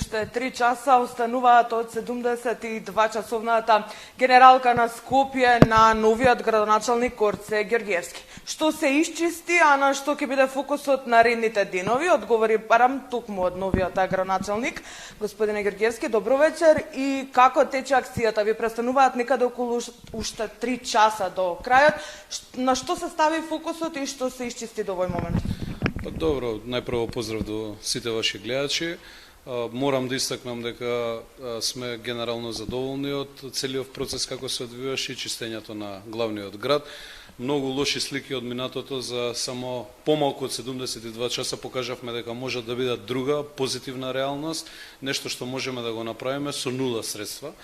Уште 3 часа остануваат од 72 часовната генералка на Скопје на новиот градоначалник Горце Георгиевски. Што се исчисти, а на што ќе биде фокусот на наредните денови, одговори барам токму од новиот градоначалник. Господине Георгиевски, добро вечер и како тече акцијата? Ви престануваат некаде околу уште 3 часа до крајот. На што се стави фокусот и што се исчисти до овој момент? Добро, најпрво поздрав до сите ваши гледачи. Морам да истакнам дека сме генерално задоволни од целиот процес како се одвиваше и чистењето на главниот град. Многу лоши слики од минатото за само помалку од 72 часа покажавме дека може да биде друга позитивна реалност, нешто што можеме да го направиме со нула средства,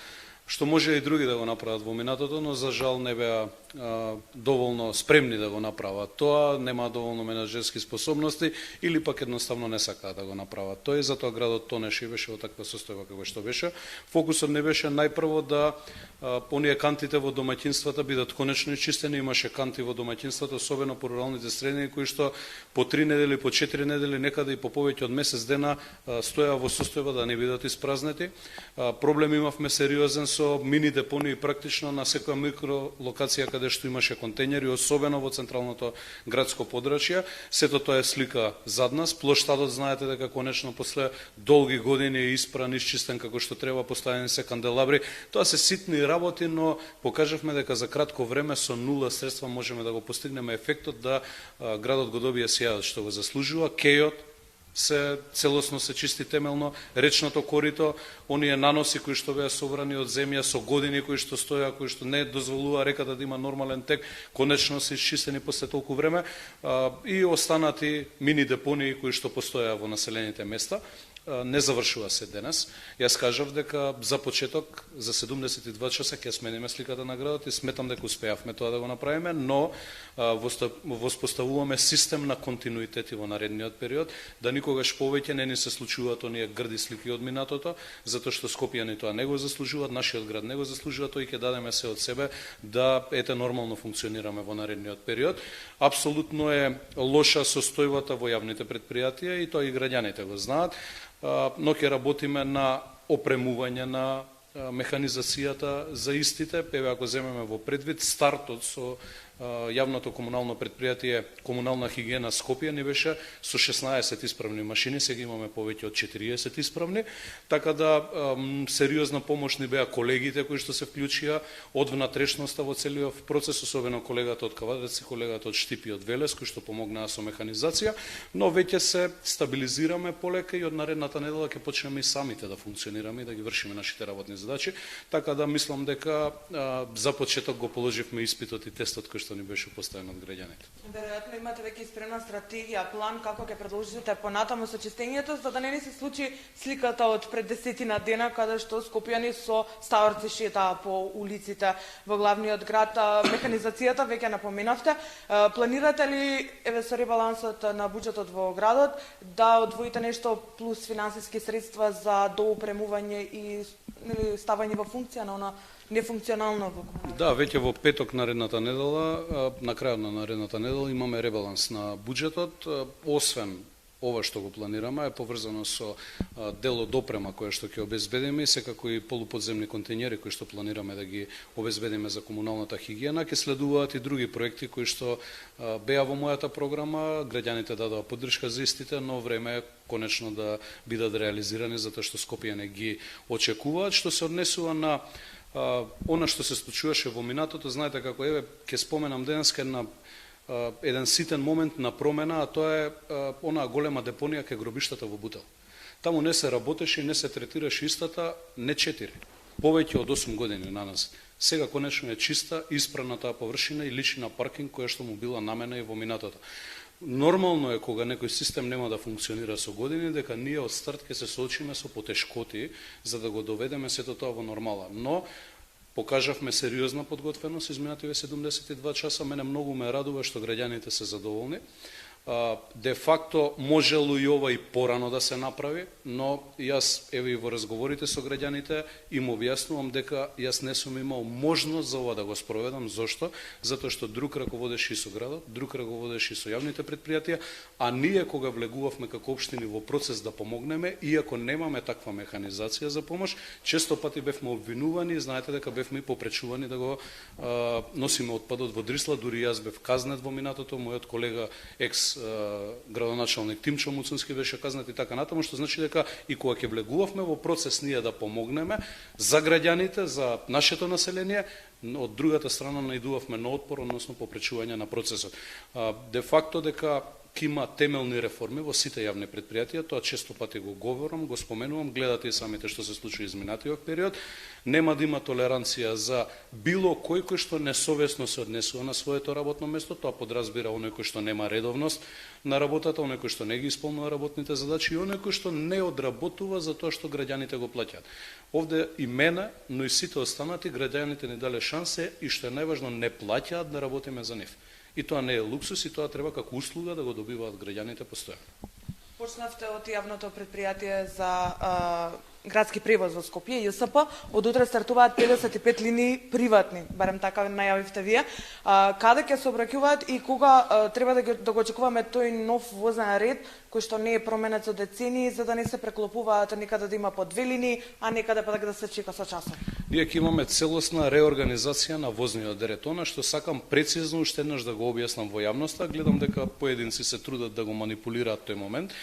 што може и други да го направат во минатото, но за жал не беа доволно спремни да го направат тоа, нема доволно менаџерски способности или пак едноставно не сакаат да го направат тоа и затоа градот тонеше и беше во таква состојба како што беше. Фокусот не беше најпрво да оние кантите во домаќинствата бидат конечно чистени, имаше канти во домаќинствата, особено по руралните средини кои што по 3 недели, по 4 недели, некаде и по повеќе од месец дена стоја во состојба да не бидат испразнети. Проблем имавме сериозен со мини депонии практично на секоја микролокација каде што имаше контејнери, особено во централното градско подрачје. Сето тоа е слика зад нас. Плоштадот знаете дека конечно после долги години е испран, исчистен како што треба, поставени се канделабри. Тоа се ситни работи, но покажавме дека за кратко време со нула средства можеме да го постигнеме ефектот да градот го добие сјајот што го заслужува. Кејот се целосно се чисти темелно, речното корито, оние наноси кои што беа собрани од земја со години кои што стоја, кои што не дозволува реката да има нормален тек, конечно се исчистени после толку време и останати мини депонии кои што постоја во населените места. Не завршува се денес. Јас кажав дека за почеток, за 72 часа ќе смениме сликата на градот и сметам дека успеавме тоа да го направиме, но воспоставуваме систем на континуитет во наредниот период, да никогаш повеќе не ни се случуваат оние грди слики од минатото, затоа што скопјани тоа не го заслужуваат, нашиот град не го заслужува тоа и ќе дадеме се од себе да нормално функционираме во наредниот период. Апсолутно е лоша состојбата во јавните претпријатија и тоа и граѓаните го знаат. Но ќе работиме на опремување на механизацијата за истите. Еве ако земеме во предвид стартот со јавното комунално претпријатие Комунална хигиена Скопје не беше со 16 исправни машини, сега имаме повеќе од 40 исправни, така да сериозна помош ни беа колегите кои што се вклучија од внатрешноста во целиот процес, особено колегата од Кавадарци, колегата од Штип и од Велес кои што помогнаа со механизација, но веќе се стабилизираме полека и од наредната недела ќе почнеме и самите да функционираме и да ги вршиме нашите работни задачи, така да мислам дека за почеток го положивме испитот и тестот кој што ни беше поставен од граѓаните. Веројатно имате веќе испремна стратегија, план како ќе продолжите понатаму со чистењето, за да не ни се случи сликата од пред 10 дена каде што скопјани со ставарци шетаа по улиците во главниот град. Механизацијата веќе напоменавте. Планирате ли со ребалансот на буџетот во градот да одвоите нешто плюс финансиски средства за доопремување и ставање во функција на она нефункционално во комуналната? Да, веќе во петок наредната недела, на крајот на наредната недела имаме ребаланс на буџетот. Освен ова што го планираме е поврзано со дел од опрема која што ќе обезбедиме и секако и полуподземни контејнери кои што планираме да ги обезбедиме за комуналната хигиена. Ќе следуваат и други проекти кои што беа во мојата програма, граѓаните дадоа поддршка за истите, но време е конечно да бидат реализирани затоа што скопјани ги очекуваат. Што се однесува на она што се случуваше во минатото, знаете како ќе споменам денеска еден ситен момент на промена, а тоа е онаа голема депонија кај гробиштата во Бутел. Таму не се работеше и не се третираше истата не 4, повеќе од 8 години на нас. Сега конечно е чиста, исправна таа површина и личи на паркинг која што му била намена и во минатото. Нормално е кога некој систем нема да функционира со години, дека ние од старт ќе се соочиме со потешкоти за да го доведеме сето тоа во нормала. Но покажавме сериозна подготвеност изминативе 72 часа. Мене многу ме радува што граѓаните се задоволни. де факто можело и ова и порано да се направи, но јас еве и во разговорите со граѓаните им објаснувам дека јас не сум имал можност за ова да го спроведам. Зошто? Затоа што друг раководеше и со градот, друг раководеше и со јавните претпријатија, а ние кога влегувавме како општини во процес да помогнеме, иако немаме таква механизација за помош, често пати бевме обвинувани, знаете дека бевме попречувани да го носиме отпадот во Дрисла, дури јас бев казнет во минатото, мојот колега екс градоначалник Тимчо Муцунски беше казнат и така натаму, што значи дека и кога ќе влегувавме во процес ние да помогнеме за граѓаните, за нашето население, од другата страна наидувавме на отпор, односно попречување на процесот. Де факто дека има темелни реформи во сите јавни претпријатија, тоа често пати го говорам, го споменувам, гледате и самите што се случи изминатиот период. Нема да има толеранција за било кој кој што несовесно се однесува на своето работно место, тоа подразбира оној кој што нема редовност на работата, оној кој што не ги исполнува работните задачи и оној кој што не одработува за тоа што граѓаните го плаќаат. Овде и мене, но и сите останати граѓаните ни дале шансе и што е најважно не плаќаат да работиме за нив. И тоа не е луксус и тоа треба како услуга да го добиваат граѓаните постојано. Почнавте од јавното претпријатие за градски превоз во Скопје, ЈСП. Од утре стартуваат 55 линии приватни, барем така најавивте вие. Каде ќе се обраќуваат и кога треба да го очекуваме тој нов возен ред, кој што не е променет со децении, за да не се преклопуваат некаде да има по 2 линии, а некаде па да се чека со часот? Ние ќе имаме целосна реорганизација на возниот ред. Она што сакам прецизно уште еднаш да го објаснам во јавноста, гледам дека поединци се трудат да го манипулираат тој момент.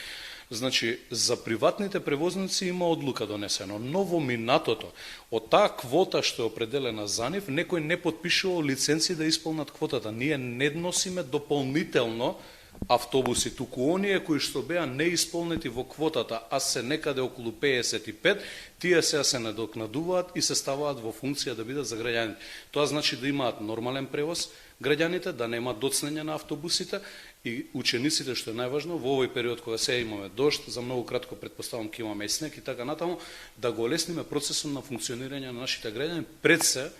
Значи, за приватните превозници има одлука донесено, но во минатото, од таа квота што е определена за нив, некој не потпишувал лиценци да исполнат квотата. Ние не носиме дополнително автобуси, туку оние кои што беа неисполнети во квотата, а се некаде околу 55, тие се надокнадуваат и се ставаат во функција да бидат за граѓаните. Тоа значи да имаат нормален превоз граѓаните, да немаат доцнење на автобусите и учениците, што е најважно, во овој период кога се имаме дожд, за многу кратко претпоставам ќе имаме и снег и така натаму, да го олесниме процесот на функционирање на нашите граѓани, пред се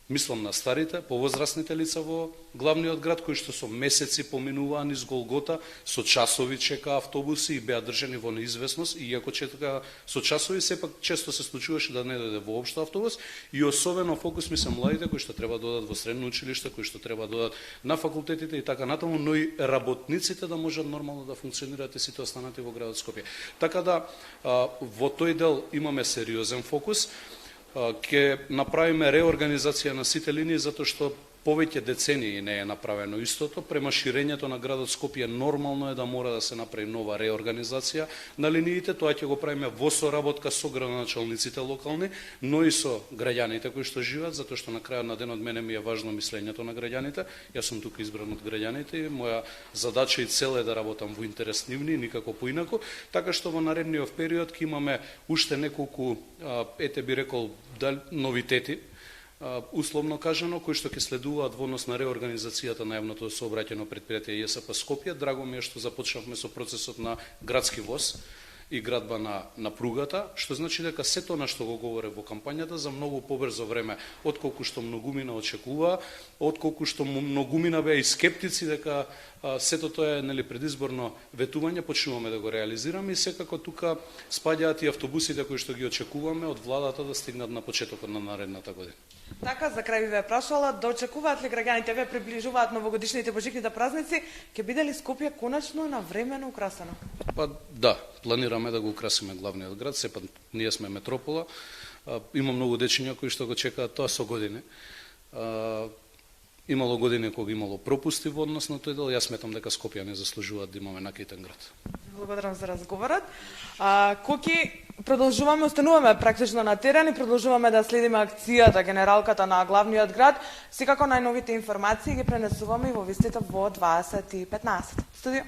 мислам на старите, повозрастните лица во главниот град, кои што со месеци поминуваа низ Голгота, со часови чека автобуси и беа држани во неизвестност, и иако чека со часови, сепак често се случуваше да не дојде воопшто автобус, и особено фокус мислам младите кои што треба да одат во средно училиште, кои што треба да одат на факултетите и така натаму, но и работниците да можат нормално да функционираат и сите останати во градот Скопје. Така да во тој дел имаме сериозен фокус. Ќе направиме реорганизација на сите линии, затоа што повеќе децении не е направено истото. Према ширењето на градот Скопје нормално е да мора да се направи нова реорганизација на линиите. Тоа ќе го правиме во соработка со градоначалниците локални, но и со граѓаните кои што живеат, затоа што на крајот на денот мене ми е важно мислењето на граѓаните. Јас сум тука избран од граѓаните и моја задача и цел е да работам во интерес нивни, никако поинаку. Така што во наредниот период ќе имаме уште неколку, ете би рекол, новитети, условно кажано, кои што ќе следуваат во однос на реорганизацијата на јавното сообраќајно претпријатие ЈСП Скопје. Драго ми е што започнавме со процесот на градски воз и градба на пругата, што значи дека сето на што го говоре во кампањата за многу побрзо време, отколку што многумина очекуваа, отколку што многумина беа и скептици дека сето тоа е предизборно ветување, почнуваме да го реализираме и секако тука спаѓаат и автобусите кои што ги очекуваме од владата да стигнат на почетокот на наредната година. Така, за крај ви ве прашала, да очекуваат ли граѓаните, ве приближуваат новогодишните божикните празници, ќе биде ли Скопје конечно навремено украсено? Па да, планираме да го украсиме главниот град, сепак ние сме метропола, има многу дечиња кои што го чекаат тоа со години. Имало години кога имало пропусти во однос на тој дел, јас сметам дека Скопјани заслужуваат да имаме накитен град. Благодарам за разговорот. Коки, продолжуваме, остануваме практично на терен и продолжуваме да следиме акцијата генералката на главниот град. Секако најновите информации ги пренесуваме и во вестите во 20:15. Студио.